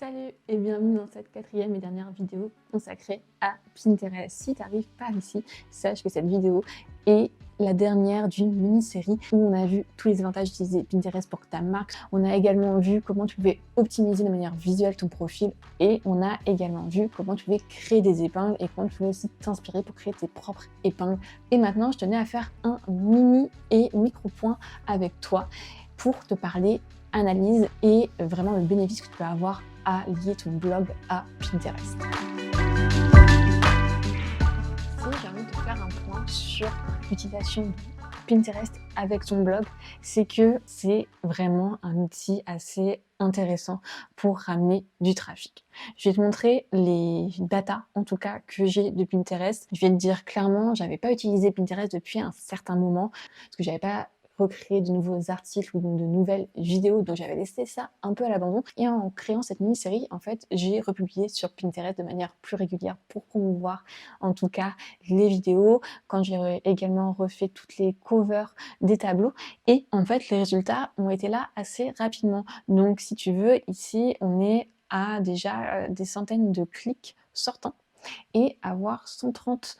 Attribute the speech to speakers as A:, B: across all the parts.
A: Salut et bienvenue dans cette quatrième et dernière vidéo consacrée à Pinterest. Si tu n'arrives pas ici, sache que cette vidéo est la dernière d'une mini-série où on a vu tous les avantages d'utiliser Pinterest pour ta marque. On a également vu comment tu pouvais optimiser de manière visuelle ton profil et on a également vu comment tu pouvais créer des épingles et comment tu pouvais aussi t'inspirer pour créer tes propres épingles. Et maintenant, je tenais à faire un mini et micro point avec toi pour te parler analyse et vraiment le bénéfice que tu peux avoir à lier ton blog à Pinterest. Si j'ai envie de te faire un point sur l'utilisation de Pinterest avec ton blog, c'est que c'est vraiment un outil assez intéressant pour ramener du trafic. Je vais te montrer les datas, en tout cas, que j'ai de Pinterest. Je vais te dire clairement, j'avais pas utilisé Pinterest depuis un certain moment, parce que j'avais pas recréer de nouveaux articles ou de nouvelles vidéos, donc j'avais laissé ça un peu à l'abandon. Et en créant cette mini-série, en fait, j'ai republié sur Pinterest de manière plus régulière pour promouvoir en tout cas les vidéos, quand j'ai également refait toutes les covers des tableaux. Et en fait, les résultats ont été là assez rapidement. Donc si tu veux, ici, on est à déjà des centaines de clics sortants et avoir 130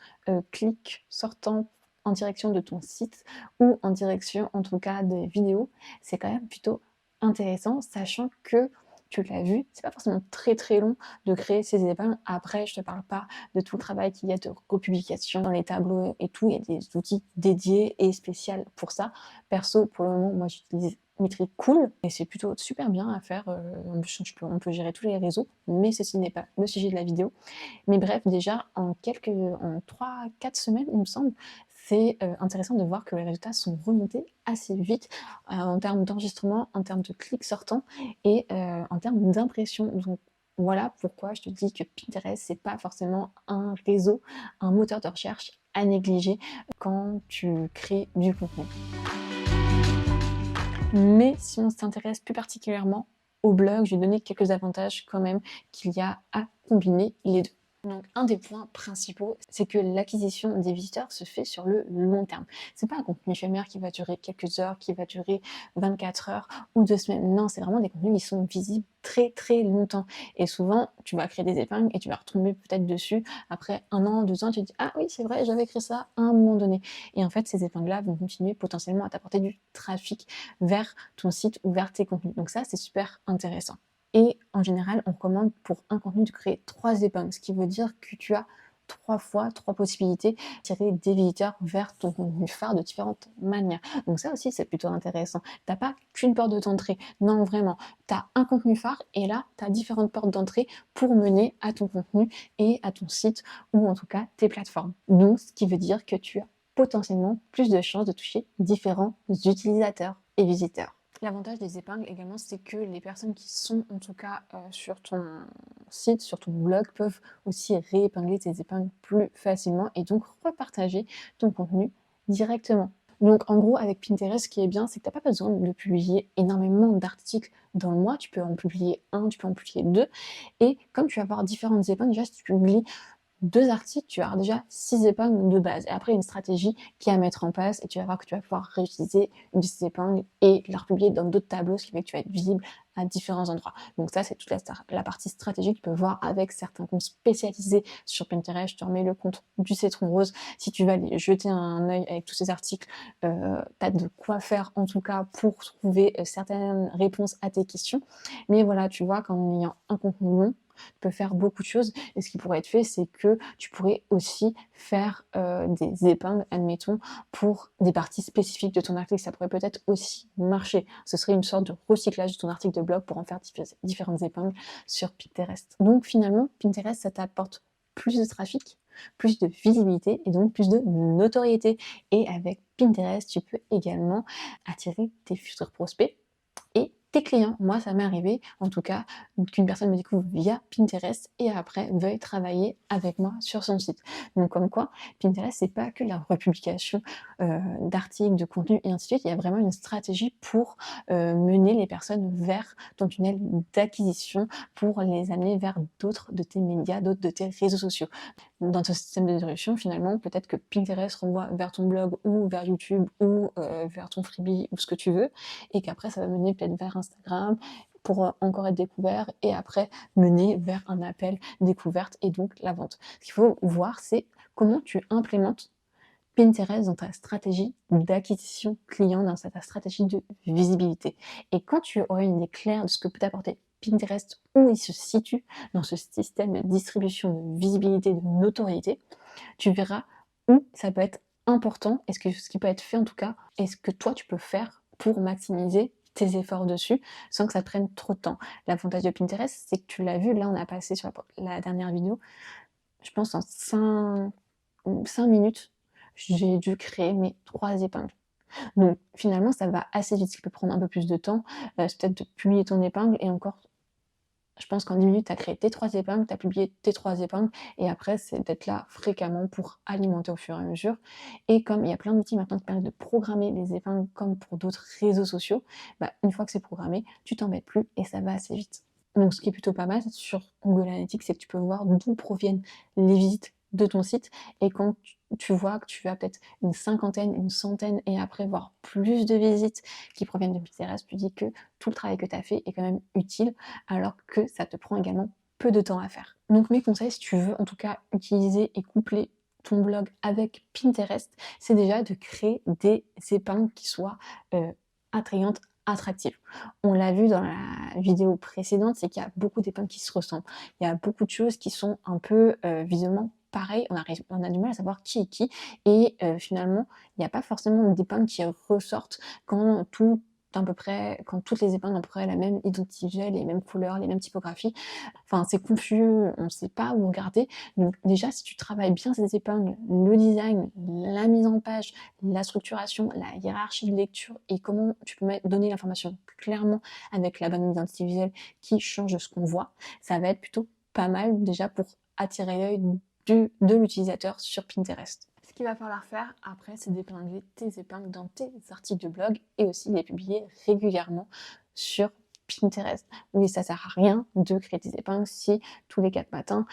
A: clics sortants en direction de ton site ou en direction en tout cas des vidéos, c'est quand même plutôt intéressant, sachant que tu l'as vu, c'est pas forcément très long de créer ces épingles. Après, je te parle pas de tout le travail qu'il y a de republication dans les tableaux et tout, il y a des outils dédiés et spéciaux pour ça. Perso, pour le moment, moi j'utilise Metricool et c'est plutôt super bien à faire. On peut gérer tous les réseaux, mais ceci n'est pas le sujet de la vidéo. Mais bref, déjà en 3-4 semaines, il me semble, c'est intéressant de voir que les résultats sont remontés assez vite en termes d'enregistrement, en termes de clics sortants et en termes d'impression. Donc voilà pourquoi je te dis que Pinterest, c'est pas forcément un réseau, un moteur de recherche à négliger quand tu crées du contenu. Mais si on s'intéresse plus particulièrement au blog, je vais donner quelques avantages quand même qu'il y a à combiner les deux. Donc un des points principaux, c'est que l'acquisition des visiteurs se fait sur le long terme. C'est pas un contenu éphémère qui va durer quelques heures, qui va durer 24 heures ou 2 semaines. Non, c'est vraiment des contenus qui sont visibles très longtemps. Et souvent, tu vas créer des épingles et tu vas retomber peut-être dessus après 1 an, 2 ans, tu te dis ah oui c'est vrai, j'avais créé ça à un moment donné. Et en fait, ces épingles-là vont continuer potentiellement à t'apporter du trafic vers ton site ou vers tes contenus. Donc ça, c'est super intéressant. Et en général, on recommande pour un contenu de créer 3 épingles, ce qui veut dire que tu as 3 possibilités d'attirer des visiteurs vers ton contenu phare de différentes manières. Donc ça aussi, c'est plutôt intéressant. T'as pas qu'une porte d'entrée. Non, vraiment. Tu as un contenu phare et là, tu as différentes portes d'entrée pour mener à ton contenu et à ton site ou en tout cas tes plateformes. Donc, ce qui veut dire que tu as potentiellement plus de chances de toucher différents utilisateurs et visiteurs. L'avantage des épingles également, c'est que les personnes qui sont en tout cas sur ton site, sur ton blog, peuvent aussi réépingler tes épingles plus facilement et donc repartager ton contenu directement. Donc en gros, avec Pinterest, ce qui est bien, c'est que tu n'as pas besoin de publier énormément d'articles dans le mois. Tu peux en publier un, tu peux en publier deux. Et comme tu vas avoir différentes épingles, déjà si tu publies 2 articles, tu as déjà 6 épingles de base. Et après, une stratégie qui est à mettre en place et tu vas voir que tu vas pouvoir réutiliser une de ces épingles et la republier dans d'autres tableaux, ce qui fait que tu vas être visible à différents endroits. Donc ça, c'est toute la partie stratégique que tu peux voir avec certains comptes spécialisés sur Pinterest. Je te remets le compte du citron rose. Si tu vas aller jeter un œil avec tous ces articles, tu as de quoi faire en tout cas pour trouver certaines réponses à tes questions. Mais voilà, tu vois qu'en ayant un contenu long, tu peux faire beaucoup de choses et ce qui pourrait être fait, c'est que tu pourrais aussi faire des épingles, admettons, pour des parties spécifiques de ton article. Ça pourrait peut-être aussi marcher. Ce serait une sorte de recyclage de ton article de blog pour en faire différentes épingles sur Pinterest. Donc finalement, Pinterest, ça t'apporte plus de trafic, plus de visibilité et donc plus de notoriété. Et avec Pinterest, tu peux également attirer tes futurs prospects et tes clients. Moi, ça m'est arrivé, en tout cas, qu'une personne me découvre via Pinterest et après veuille travailler avec moi sur son site. Donc, comme quoi, Pinterest, c'est pas que la republication d'articles, de contenus et ainsi de suite. Il y a vraiment une stratégie pour mener les personnes vers ton tunnel d'acquisition, pour les amener vers d'autres de tes médias, d'autres de tes réseaux sociaux. Dans ce système de direction, finalement, peut-être que Pinterest renvoie vers ton blog ou vers YouTube ou vers ton freebie ou ce que tu veux, et qu'après ça va mener peut-être vers Instagram, pour encore être découvert et après mener vers un appel découverte et donc la vente. Ce qu'il faut voir, c'est comment tu implémentes Pinterest dans ta stratégie d'acquisition client, dans ta stratégie de visibilité. Et quand tu auras une idée claire de ce que peut t'apporter Pinterest, où il se situe dans ce système de distribution, de visibilité, de notoriété, tu verras où ça peut être important et ce qui peut être fait en tout cas, et ce que toi tu peux faire pour maximiser tes efforts dessus sans que ça te prenne trop de temps. L'avantage de Pinterest, c'est que tu l'as vu, là on a passé sur la dernière vidéo, je pense en 5 minutes, j'ai dû créer mes 3 épingles. Donc finalement, ça va assez vite. Ce qui peut prendre un peu plus de temps, c'est peut-être de publier ton épingle et encore, je pense qu'en 10 minutes, tu as créé tes 3 épingles, tu as publié tes 3 épingles et après, c'est d'être là fréquemment pour alimenter au fur et à mesure. Et comme il y a plein d'outils maintenant qui permettent de programmer les épingles comme pour d'autres réseaux sociaux, bah, une fois que c'est programmé, tu t'embêtes plus et ça va assez vite. Donc ce qui est plutôt pas mal sur Google Analytics, c'est que tu peux voir d'où proviennent les visites de ton site et quand tu vois que tu as peut-être une cinquantaine, une centaine et après voir plus de visites qui proviennent de Pinterest, tu dis que tout le travail que tu as fait est quand même utile alors que ça te prend également peu de temps à faire. Donc mes conseils, si tu veux en tout cas utiliser et coupler ton blog avec Pinterest, c'est déjà de créer des épingles qui soient attrayantes, attractives. On l'a vu dans la vidéo précédente, c'est qu'il y a beaucoup d'épingles qui se ressemblent. Il y a beaucoup de choses qui sont un peu visuellement pareilles. On a du mal à savoir qui est qui. Et finalement, il n'y a pas forcément d'épingles qui ressortent quand quand toutes les épingles ont à peu près la même identité visuelle, les mêmes couleurs, les mêmes typographies. Enfin, c'est confus, on ne sait pas où regarder. Donc déjà, si tu travailles bien ces épingles, le design, la mise en page, la structuration, la hiérarchie de lecture et comment tu peux donner l'information clairement avec la bonne identité visuelle qui change de ce qu'on voit, ça va être plutôt pas mal déjà pour attirer l'œil de l'utilisateur sur Pinterest. Ce qu'il va falloir faire après, c'est d'épingler tes épingles dans tes articles de blog et aussi les publier régulièrement sur Pinterest. Oui, ça sert à rien de créer des épingles si tous les 4 matins,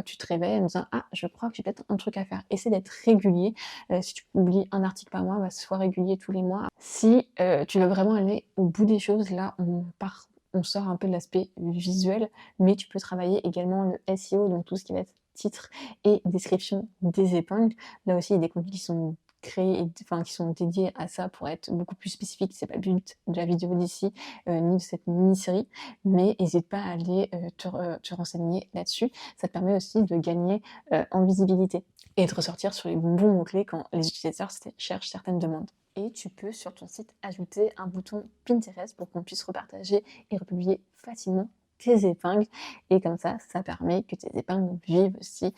A: tu te réveilles en disant « Ah, je crois que j'ai peut-être un truc à faire ». Essaie d'être régulier. Si tu publies un article par mois, sois régulier tous les mois. Si tu veux vraiment aller au bout des choses, là, on sort un peu de l'aspect visuel, mais tu peux travailler également le SEO, donc tout ce qui va être titre et description des épingles. Là aussi, il y a des contenus qui sont créés, qui sont dédiés à ça pour être beaucoup plus spécifiques. C'est pas le but de la vidéo d'ici, ni de cette mini-série, mais n'hésite pas à aller te renseigner là-dessus. Ça te permet aussi de gagner en visibilité et de ressortir sur les bons mots-clés quand les utilisateurs cherchent certaines demandes. Et tu peux sur ton site ajouter un bouton Pinterest pour qu'on puisse repartager et republier facilement tes épingles et comme ça permet que tes épingles vivent aussi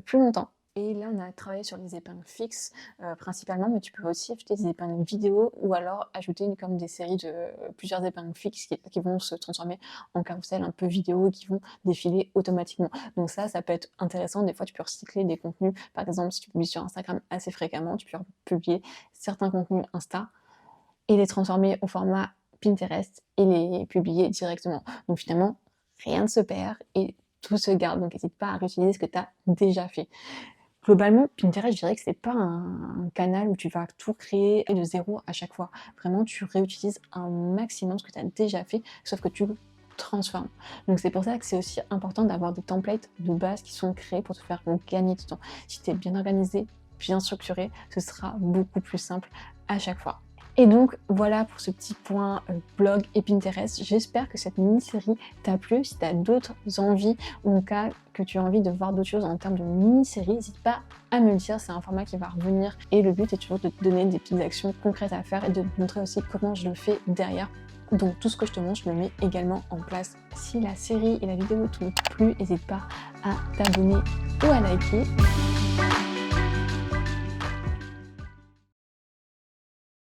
A: plus longtemps. Et là on a travaillé sur les épingles fixes principalement, mais tu peux aussi ajouter des épingles vidéo ou alors ajouter comme des séries de plusieurs épingles fixes qui vont se transformer en carrousel un peu vidéo et qui vont défiler automatiquement. Donc ça peut être intéressant. Des fois tu peux recycler des contenus, par exemple si tu publies sur Instagram assez fréquemment, tu peux publier certains contenus Insta et les transformer au format Pinterest et les publier directement. Donc finalement, rien ne se perd et tout se garde. Donc n'hésite pas à réutiliser ce que tu as déjà fait. Globalement, Pinterest, je dirais que c'est pas un canal où tu vas tout créer de zéro à chaque fois. Vraiment, tu réutilises un maximum ce que tu as déjà fait, sauf que tu le transformes. Donc c'est pour ça que c'est aussi important d'avoir des templates de base qui sont créés pour te faire gagner du temps. Si tu es bien organisé, bien structuré, ce sera beaucoup plus simple à chaque fois. Et donc voilà pour ce petit point blog et Pinterest. J'espère que cette mini-série t'a plu. Si tu as d'autres envies ou en cas que tu as envie de voir d'autres choses en termes de mini-série, n'hésite pas à me le dire. C'est un format qui va revenir et le but est toujours de te donner des petites actions concrètes à faire et de te montrer aussi comment je le fais derrière. Donc tout ce que je te montre, je le mets également en place. Si la série et la vidéo t'ont plu, n'hésite pas à t'abonner ou à liker.